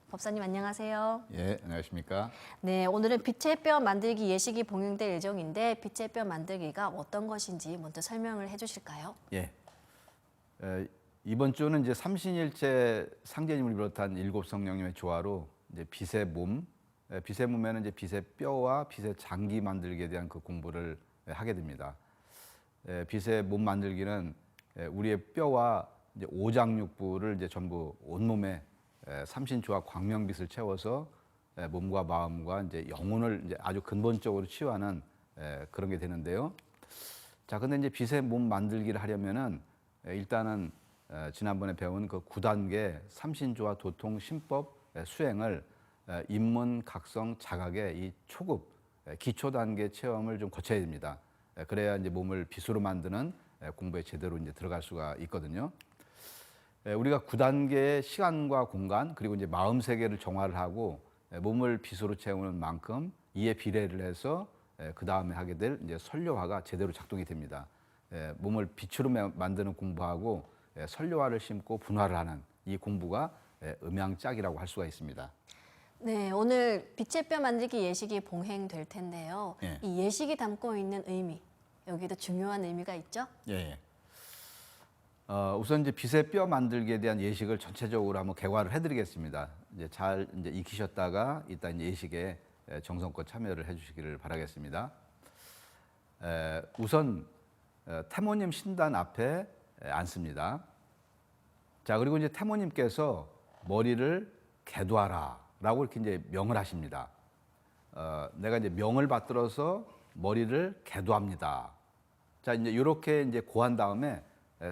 법사님 안녕하세요. 예, 안녕하십니까? 네, 오늘은 빛의 뼈 만들기 예식이 봉행될 예정인데 빛의 뼈 만들기가 어떤 것인지 먼저 설명을 해주실까요? 예. 이번 주는 이제 삼신일체 상제님을 비롯한 일곱 성령님의 조화로 이제 빛의 몸, 빛의 몸에는 이제 빛의 뼈와 빛의 장기 만들기에 대한 그 공부를 하게 됩니다. 빛의 몸 만들기는 우리의 뼈와 이제 오장육부를 이제 전부 온몸에 삼신조화 광명빛을 채워서 몸과 마음과 이제 영혼을 이제 아주 근본적으로 치유하는 그런 게 되는데요. 자, 근데 이제 빛의 몸 만들기를 하려면은 일단은 지난번에 배운 그 9단계 삼신조화 도통 신법 수행을 입문, 각성, 자각의 이 초급 기초 단계 체험을 좀 거쳐야 됩니다. 그래야 이제 몸을 빛으로 만드는 공부에 제대로 이제 들어갈 수가 있거든요. 우리가 9단계의 시간과 공간 그리고 이제 마음 세계를 정화를 하고 몸을 빛으로 채우는 만큼 이에 비례를 해서 그 다음에 하게 될 이제 선료화가 제대로 작동이 됩니다. 몸을 빛으로 만드는 공부하고 선료화를 심고 분화를 하는 이 공부가 음양짝이라고 할 수가 있습니다. 네, 오늘 빛의 뼈 만들기 예식이 봉행될 텐데요. 예. 이 예식이 담고 있는 의미, 여기도 중요한 의미가 있죠? 예. 우선 이제 빛의 뼈 만들기에 대한 예식을 전체적으로 한번 개괄을 해드리겠습니다. 이제 잘 이제 익히셨다가 이따 이제 예식에 정성껏 참여를 해주시기를 바라겠습니다. 우선 태모님 신단 앞에 앉습니다. 자, 그리고 이제 태모님께서 머리를 개도하라라고 이렇게 이제 명을 하십니다. 내가 이제 명을 받들어서 머리를 개도합니다. 자, 이제 이렇게 이제 고한 다음에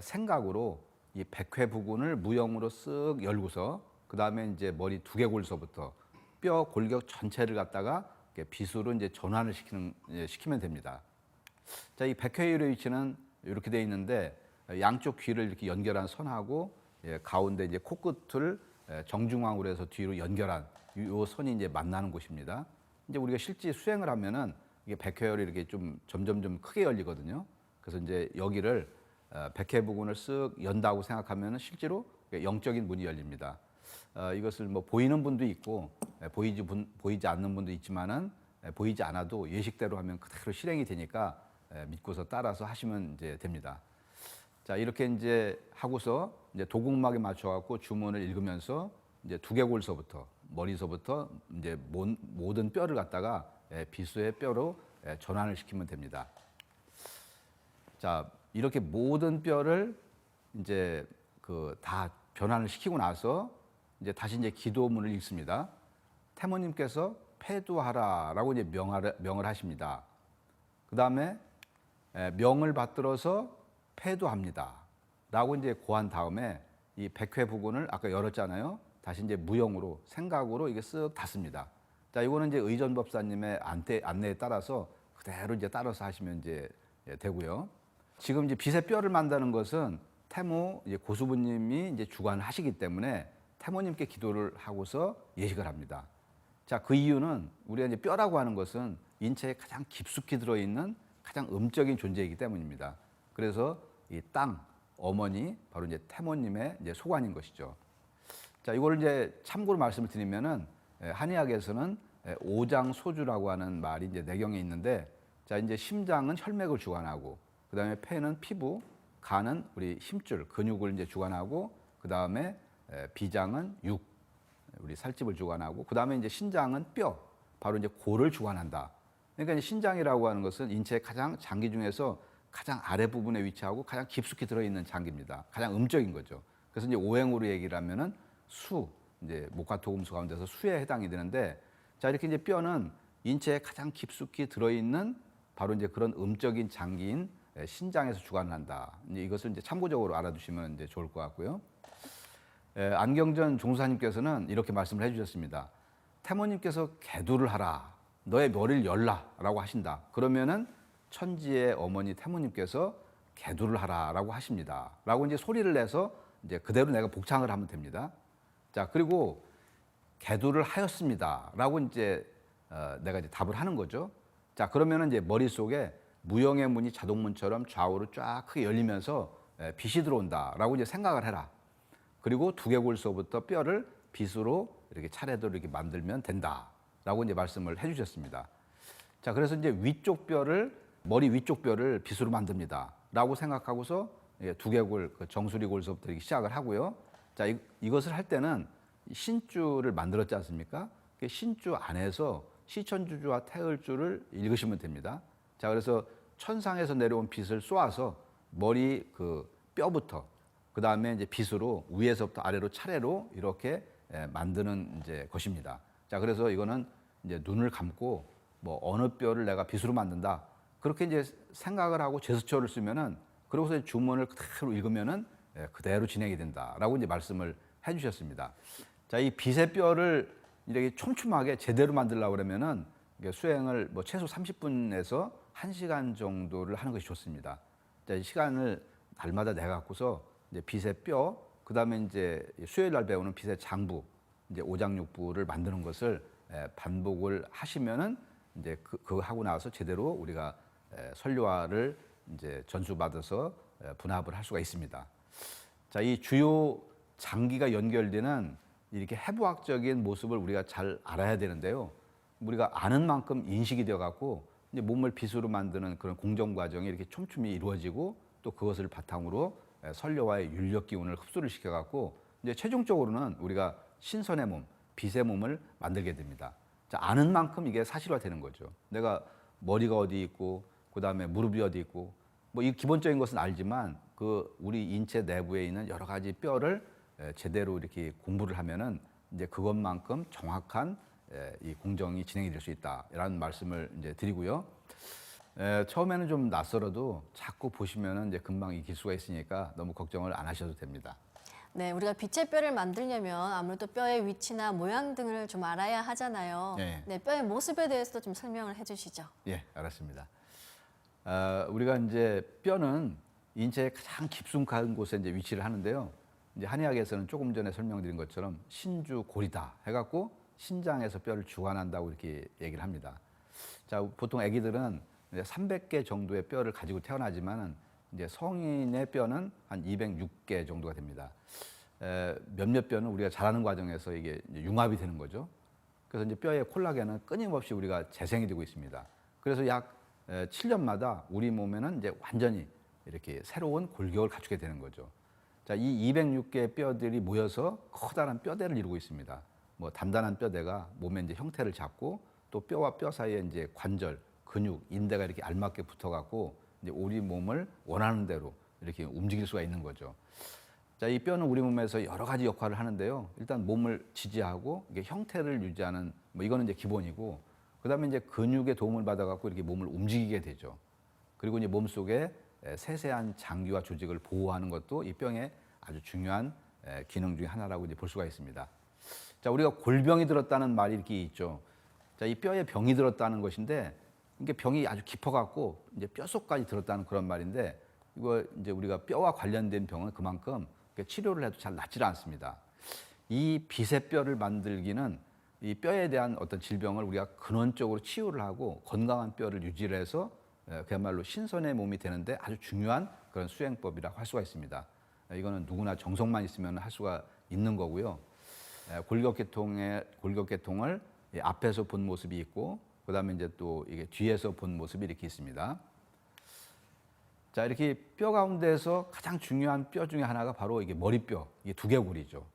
생각으로 이 백회 부근을 무형으로 쓱 열고서 그 다음에 이제 머리 두개골서부터 뼈 골격 전체를 갖다가 빛으로 이제 전환을 시키면 됩니다. 자, 이 백회일의 위치는 이렇게 되어 있는데 양쪽 귀를 이렇게 연결한 선하고 가운데 이제 코끝을 정중앙으로 해서 뒤로 연결한 이 선이 이제 만나는 곳입니다. 이제 우리가 실제 수행을 하면은 이게 백회열이 이렇게 좀 점점 크게 열리거든요. 그래서 이제 여기를 백회 부근을 쓱 연다고 생각하면은 실제로 영적인 문이 열립니다. 이것을 뭐 보이는 분도 있고 보이지 않는 분도 있지만은 보이지 않아도 예식대로 하면 그대로 실행이 되니까 믿고서 따라서 하시면 이제 됩니다. 자, 이렇게 이제 하고서 이제 도국막에 맞춰갖고 주문을 읽으면서 이제 두개골서부터 머리서부터 이제 모든 뼈를 갖다가 비수의 뼈로 전환을 시키면 됩니다. 자, 이렇게 모든 뼈를 이제 그 다 변환을 시키고 나서 이제 다시 이제 기도문을 읽습니다. 태모님께서 패두하라라고 이제 명을 하십니다. 그 다음에 명을 받들어서 패두합니다라고 이제 고한 다음에 이 백회 부근을 아까 열었잖아요. 다시 이제 무형으로 생각으로 이게 쓱 닫습니다. 자, 이거는 이제 의전법사님의 안내에 따라서 그대로 이제 따라서 하시면 이제 되고요. 지금 이제 빛의 뼈를 만드는 것은 태모 이제 고수부님이 이제 주관하시기 때문에 태모님께 기도를 하고서 예식을 합니다. 자, 그 이유는 우리가 이제 뼈라고 하는 것은 인체에 가장 깊숙이 들어있는 가장 음적인 존재이기 때문입니다. 그래서 이 땅, 어머니, 바로 이제 태모님의 이제 소관인 것이죠. 자, 이걸 이제 참고로 말씀을 드리면은 한의학에서는 오장소주라고 하는 말이 이제 내경에 있는데, 자, 이제 심장은 혈맥을 주관하고, 그 다음에 폐는 피부, 간은 우리 힘줄, 근육을 이제 주관하고, 그 다음에 비장은 육, 우리 살집을 주관하고, 그 다음에 이제 신장은 뼈, 바로 이제 골을 주관한다. 그러니까 이제 신장이라고 하는 것은 인체의 가장 장기 중에서 가장 아래 부분에 위치하고 가장 깊숙이 들어있는 장기입니다. 가장 음적인 거죠. 그래서 이제 오행으로 얘기를 하면은 수, 이제 목화토금수 가운데서 수에 해당이 되는데, 자, 이렇게 이제 뼈는 인체에 가장 깊숙이 들어있는 바로 이제 그런 음적인 장기인 신장에서 주관을 한다. 이제 이것을 이제 참고적으로 알아두시면 이제 좋을 것 같고요. 안경전 종사님께서는 이렇게 말씀을 해주셨습니다. 태모님께서 개도를 하라, 너의 머리를 열라라고 하신다. 그러면은 천지의 어머니 태모님께서 개도를 하라라고 하십니다.라고 이제 소리를 내서 이제 그대로 내가 복창을 하면 됩니다. 자, 그리고 개도를 하였습니다라고 이제 내가 이제 답을 하는 거죠. 자, 그러면은 이제 머릿속에 무형의 문이 자동문처럼 좌우로 쫙 크게 열리면서 빛이 들어온다라고 이제 생각을 해라. 그리고 두개골서부터 뼈를 빗으로 이렇게 차례대로 이렇게 만들면 된다라고 이제 말씀을 해주셨습니다. 자, 그래서 이제 머리 위쪽 뼈를 빗으로 만듭니다라고 생각하고서 두개골, 그 정수리골서부터 이렇게 시작을 하고요. 자, 이것을 할 때는 신줄을 만들었지 않습니까? 그 신줄 안에서 시천주주와 태을주를 읽으시면 됩니다. 자, 그래서 천상에서 내려온 빗을 쏘아서 머리 그 뼈부터 그 다음에 이제 빗으로 위에서부터 아래로 차례로 이렇게 만드는 이제 것입니다. 자, 그래서 이거는 이제 눈을 감고 뭐 어느 뼈를 내가 빗으로 만든다 그렇게 이제 생각을 하고 제스처를 쓰면은 그러고서 주문을 그대로 읽으면은 그대로 진행이 된다라고 이제 말씀을 해주셨습니다. 자, 이 빗의 뼈를 이렇게 촘촘하게 제대로 만들려고 그러면은 수행을 뭐 최소 30분에서 1시간 정도를 하는 것이 좋습니다. 자, 이 시간을 날마다 내 갖고서 이제 빗의 뼈, 그 다음에 이제 수요일 날 배우는 빗의 장부, 이제 오장육부를 만드는 것을 반복을 하시면은 이제 그거 하고 나서 제대로 우리가 선료화를 이제 전수받아서 분합을 할 수가 있습니다. 자, 이 주요 장기가 연결되는 이렇게 해부학적인 모습을 우리가 잘 알아야 되는데요. 우리가 아는 만큼 인식이 되어 갖고 이제 몸을 빗으로 만드는 그런 공정 과정이 이렇게 촘촘히 이루어지고 또 그것을 바탕으로 선료와의 윤력 기운을 흡수를 시켜 갖고 이제 최종적으로는 우리가 신선의 몸, 빗의 몸을 만들게 됩니다. 자, 아는 만큼 이게 사실화되는 거죠. 내가 머리가 어디 있고 그다음에 무릎이 어디 있고 뭐 이 기본적인 것은 알지만 그 우리 인체 내부에 있는 여러 가지 뼈를 제대로 이렇게 공부를 하면은 이제 그것만큼 정확한 이 공정이 진행이 될 수 있다라는 말씀을 이제 드리고요. 처음에는 좀 낯설어도 자꾸 보시면은 이제 금방 익힐 수가 있으니까 너무 걱정을 안 하셔도 됩니다. 네, 우리가 빛의 뼈를 만들려면 아무래도 뼈의 위치나 모양 등을 좀 알아야 하잖아요. 네. 네, 뼈의 모습에 대해서도 좀 설명을 해주시죠. 예, 알았습니다. 우리가 이제 뼈는 인체의 가장 깊숙한 곳에 이제 위치를 하는데요. 이제 한의학에서는 조금 전에 설명드린 것처럼 신주골이다 해갖고 신장에서 뼈를 주관한다고 이렇게 얘기를 합니다. 자, 보통 아기들은 300개 정도의 뼈를 가지고 태어나지만은 이제 성인의 뼈는 한 206개 정도가 됩니다. 몇몇 뼈는 우리가 자라는 과정에서 이게 이제 융합이 되는 거죠. 그래서 이제 뼈의 콜라겐은 끊임없이 우리가 재생이 되고 있습니다. 그래서 약 7년마다 우리 몸에는 이제 완전히 이렇게 새로운 골격을 갖추게 되는 거죠. 자, 이 206개의 뼈들이 모여서 커다란 뼈대를 이루고 있습니다. 뭐 단단한 뼈대가 몸의 이제 형태를 잡고 또 뼈와 뼈 사이에 이제 관절, 근육, 인대가 이렇게 알맞게 붙어갖고 이제 우리 몸을 원하는 대로 이렇게 움직일 수가 있는 거죠. 자, 이 뼈는 우리 몸에서 여러 가지 역할을 하는데요. 일단 몸을 지지하고 이게 형태를 유지하는 뭐 이거는 이제 기본이고, 그다음에 이제 근육의 도움을 받아갖고 이렇게 몸을 움직이게 되죠. 그리고 이제 몸 속에 세세한 장기와 조직을 보호하는 것도 이 뼈의 아주 중요한 기능 중에 하나라고 이제 볼 수가 있습니다. 자, 우리가 골병이 들었다는 말이 이렇게 있죠. 자, 이 뼈에 병이 들었다는 것인데 이게 병이 아주 깊어갖고 이제 뼛속까지 들었다는 그런 말인데, 이거 이제 우리가 뼈와 관련된 병은 그만큼 치료를 해도 잘 낫질 않습니다. 이 빗의 뼈를 만들기는 이 뼈에 대한 어떤 질병을 우리가 근원적으로 치유를 하고 건강한 뼈를 유지를 해서 그야말로 신선의 몸이 되는데 아주 중요한 그런 수행법이라고 할 수가 있습니다. 이거는 누구나 정성만 있으면 할 수가 있는 거고요. 골격계통을 앞에서 본 모습이 있고, 그 다음에 이제 또 이게 뒤에서 본 모습이 이렇게 있습니다. 자, 이렇게 뼈 가운데서 가장 중요한 뼈 중에 하나가 바로 이게 머리뼈, 이게 두개골이죠.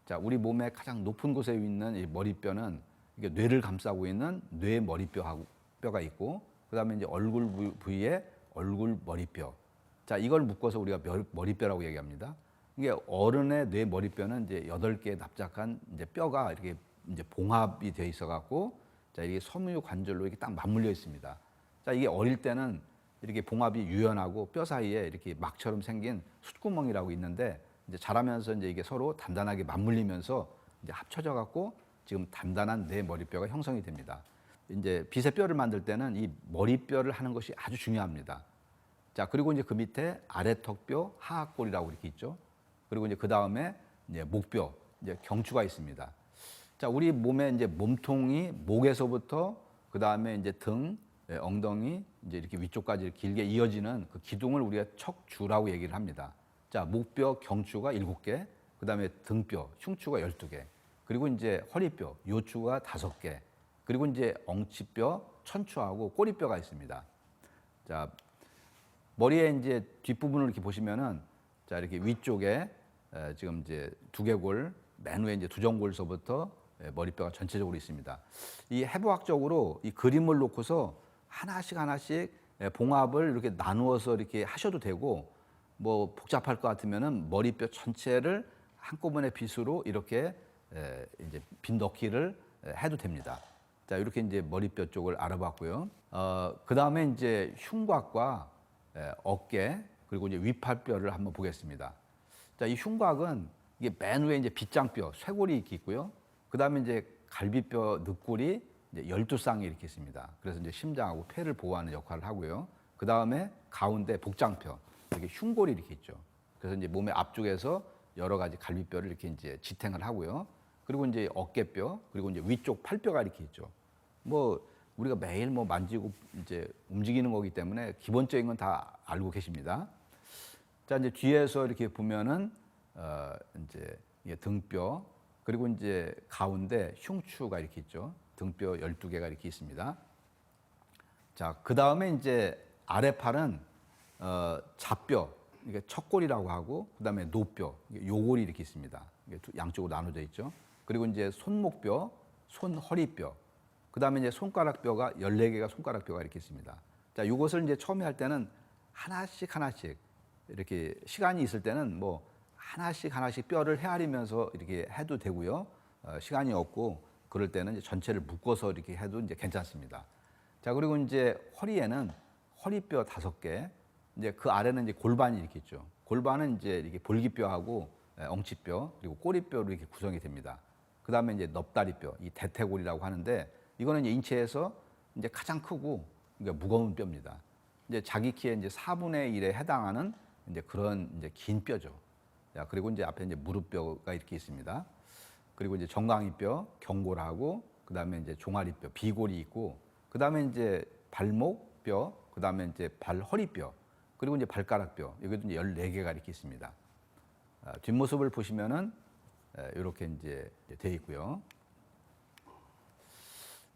자, 우리 몸의 가장 높은 곳에 있는 이 머리뼈는 이게 뇌를 감싸고 있는 뇌 머리뼈가 있고, 그다음에 이제 얼굴 부위에 얼굴 머리뼈. 자, 이걸 묶어서 우리가 머리뼈라고 얘기합니다. 이게 어른의 뇌 머리뼈는 이제 8개의 납작한 이제 뼈가 이렇게 이제 봉합이 되어 있어 갖고, 자, 이게 섬유 관절로 이렇게 딱 맞물려 있습니다. 자, 이게 어릴 때는 이렇게 봉합이 유연하고 뼈 사이에 이렇게 막처럼 생긴 숫구멍이라고 있는데, 이제 자라면서 이제 이게 서로 단단하게 맞물리면서 이제 합쳐져 갖고 지금 단단한 뇌 머리뼈가 형성이 됩니다. 이제 빗의 뼈를 만들 때는 이 머리뼈를 하는 것이 아주 중요합니다. 자, 그리고 이제 그 밑에 아래턱뼈, 하악골이라고 이렇게 있죠. 그리고 이제 그 다음에 이제 목뼈, 이제 경추가 있습니다. 자, 우리 몸의 이제 몸통이 목에서부터 그 다음에 이제 등, 엉덩이, 이제 이렇게 위쪽까지 길게 이어지는 그 기둥을 우리가 척추라고 얘기를 합니다. 자, 목뼈, 경추가 7개, 그 다음에 등뼈, 흉추가 12개. 그리고 이제 허리뼈, 요추가 5개, 그리고 이제 엉치뼈, 천추하고 꼬리뼈가 있습니다. 자, 머리에 이제 뒷부분을 이렇게 보시면은 자, 이렇게 위쪽에 지금 이제 두개골, 맨 위에 이제 두정골서부터 머리뼈가 전체적으로 있습니다. 이 해부학적으로 이 그림을 놓고서 하나씩 하나씩 봉합을 이렇게 나누어서 이렇게 하셔도 되고, 뭐 복잡할 것 같으면은 머리뼈 전체를 한꺼번에 빗으로 이렇게 이제 빗 넣기를 해도 됩니다. 자, 이렇게 이제 머리뼈 쪽을 알아봤고요. 그 다음에 이제 흉곽과 어깨, 그리고 이제 위팔뼈를 한번 보겠습니다. 자, 이 흉곽은 이게 맨 위에 이제 빗장뼈, 쇄골이 이렇게 있고요. 그 다음에 이제 갈비뼈, 늑골이 이제 12쌍이 이렇게 있습니다. 그래서 이제 심장하고 폐를 보호하는 역할을 하고요. 그 다음에 가운데 복장뼈, 이렇게 흉골이 이렇게 있죠. 그래서 이제 몸의 앞쪽에서 여러 가지 갈비뼈를 이렇게 이제 지탱을 하고요. 그리고 이제 어깨뼈, 그리고 이제 위쪽 팔뼈가 이렇게 있죠. 뭐 우리가 매일 뭐 만지고 이제 움직이는 거기 때문에 기본적인 건 다 알고 계십니다. 자, 이제 뒤에서 이렇게 보면은 이제 이게 등뼈, 그리고 이제 가운데 흉추가 이렇게 있죠. 등뼈 12개가 이렇게 있습니다. 자, 그 다음에 이제 아래팔은 좌뼈, 이게 척골이라고 하고, 그 다음에 노뼈, 요골이 이렇게 있습니다. 이게 양쪽으로 나눠져 있죠. 그리고 이제 손목뼈, 손허리뼈, 그 다음에 이제 손가락뼈가 14개가 손가락뼈가 이렇게 있습니다. 자, 이것을 이제 처음에 할 때는 하나씩 하나씩 이렇게 시간이 있을 때는 뭐 하나씩 하나씩 뼈를 헤아리면서 이렇게 해도 되고요. 시간이 없고 그럴 때는 이제 전체를 묶어서 이렇게 해도 이제 괜찮습니다. 자, 그리고 이제 허리에는 허리뼈 5개, 이제 그 아래는 이제 골반이 이렇게 있죠. 골반은 이제 이렇게 볼기뼈하고 엉치뼈, 그리고 꼬리뼈로 이렇게 구성이 됩니다. 그 다음에 이제 넙다리뼈, 이 대퇴골이라고 하는데, 이거는 이제 인체에서 이제 가장 크고 그러니까 무거운 뼈입니다. 이제 자기 키의 이제 4분의 1에 해당하는 이제 그런 이제 긴 뼈죠. 자, 그리고 이제 앞에 이제 무릎뼈가 이렇게 있습니다. 그리고 이제 정강이뼈, 경골하고, 그 다음에 이제 종아리뼈, 비골이 있고, 그 다음에 이제 발목뼈, 그 다음에 이제 발허리뼈, 그리고 이제 발가락뼈, 여기도 이제 14개가 이렇게 있습니다. 뒷모습을 보시면은 이렇게 이제 되어 있고요.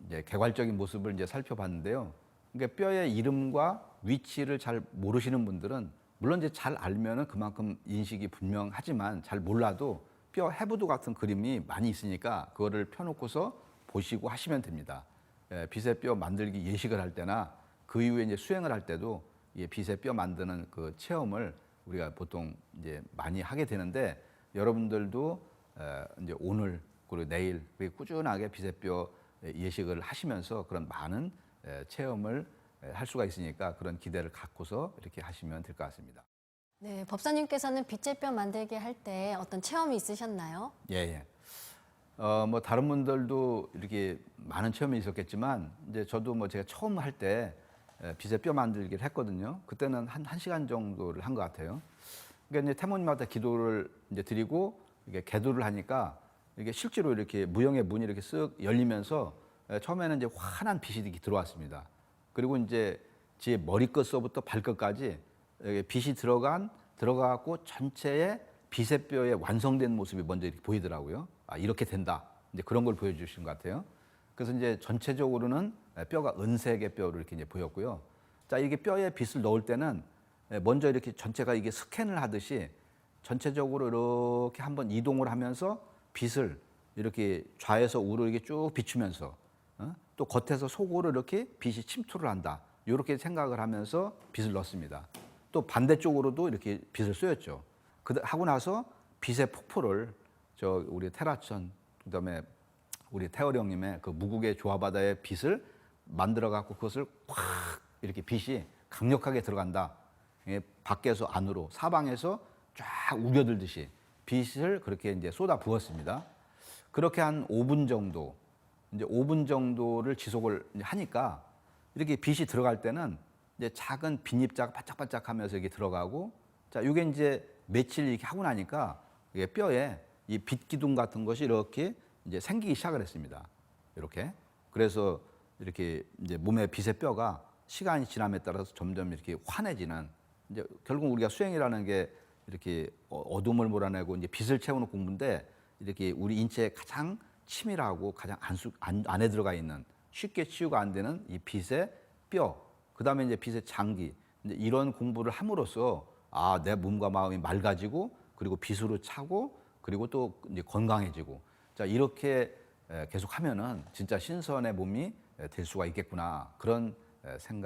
이제 개괄적인 모습을 이제 살펴봤는데요. 그러니까 뼈의 이름과 위치를 잘 모르시는 분들은, 물론 이제 잘 알면은 그만큼 인식이 분명하지만 잘 몰라도 뼈 해부도 같은 그림이 많이 있으니까 그거를 펴놓고서 보시고 하시면 됩니다. 빗의 뼈 만들기 예식을 할 때나 그 이후에 이제 수행을 할 때도 이 빗의 뼈 만드는 그 체험을 우리가 보통 이제 많이 하게 되는데, 여러분들도 이제 오늘 그리고 내일 그리고 꾸준하게 빗의 뼈 예식을 하시면서 그런 많은 체험을 할 수가 있으니까 그런 기대를 갖고서 이렇게 하시면 될 것 같습니다. 네, 법사님께서는 빗의 뼈 만들기 할 때 어떤 체험이 있으셨나요? 예, 예. 뭐 다른 분들도 이렇게 많은 체험이 있었겠지만, 이제 저도 뭐 제가 처음 할 때 빗의 뼈 만들기를 했거든요. 그때는 한 1시간 정도를 한 것 같아요. 그러니까 이제 태모님한테 기도를 이제 드리고 이게 개도를 하니까 이게 실제로 이렇게 무형의 문이 이렇게 쓱 열리면서 처음에는 이제 환한 빛이 이렇게 들어왔습니다. 그리고 이제 제 머리끝서부터 발끝까지 빛이 들어가고 전체의 빗의 뼈의 완성된 모습이 먼저 이렇게 보이더라고요. 아, 이렇게 된다. 이제 그런 걸 보여주신 것 같아요. 그래서 이제 전체적으로는 뼈가 은색의 뼈로 이렇게 이제 보였고요. 자, 이게 뼈에 빗을 넣을 때는 먼저 이렇게 전체가 이게 스캔을 하듯이 전체적으로 이렇게 한번 이동을 하면서 빗을 이렇게 좌에서 우로 이렇게 쭉 비추면서 또 겉에서 속으로 이렇게 빛이 침투를 한다. 이렇게 생각을 하면서 빗을 넣습니다. 또 반대쪽으로도 이렇게 빗을 쏘였죠. 하고 나서 빛의 폭포를 우리 테라천, 그다음에 우리 태월이 형님의 그 무국의 조화바다의 빛을 만들어 갖고 그것을 확 이렇게 빛이 강력하게 들어간다. 밖에서 안으로, 사방에서 쫙 우겨들듯이 빛을 그렇게 이제 쏟아 부었습니다. 그렇게 한 5분 정도, 이제 5분 정도를 지속을 하니까 이렇게 빛이 들어갈 때는 이제 작은 빈입자가 반짝반짝하면서 이게 들어가고, 자, 이게 이제 며칠 이렇게 하고 나니까 이게 뼈에 이 빛 기둥 같은 것이 이렇게 이제 생기기 시작을 했습니다. 이렇게. 그래서 이렇게 이제 몸의 빗의 뼈가 시간이 지남에 따라서 점점 이렇게 환해지는, 이제 결국 우리가 수행이라는 게 이렇게 어둠을 몰아내고 이제 빛을 채우는 공부인데, 이렇게 우리 인체에 가장 치밀하고 가장 안에 들어가 있는 쉽게 치유가 안 되는 이 빛의 뼈, 그다음에 이제 빛의 장기, 이제 이런 공부를 함으로써 내 몸과 마음이 맑아지고 그리고 빛으로 차고 그리고 또 이제 건강해지고 자 이렇게 계속 하면은 진짜 신선의 몸이 될 수가 있겠구나 그런 생각.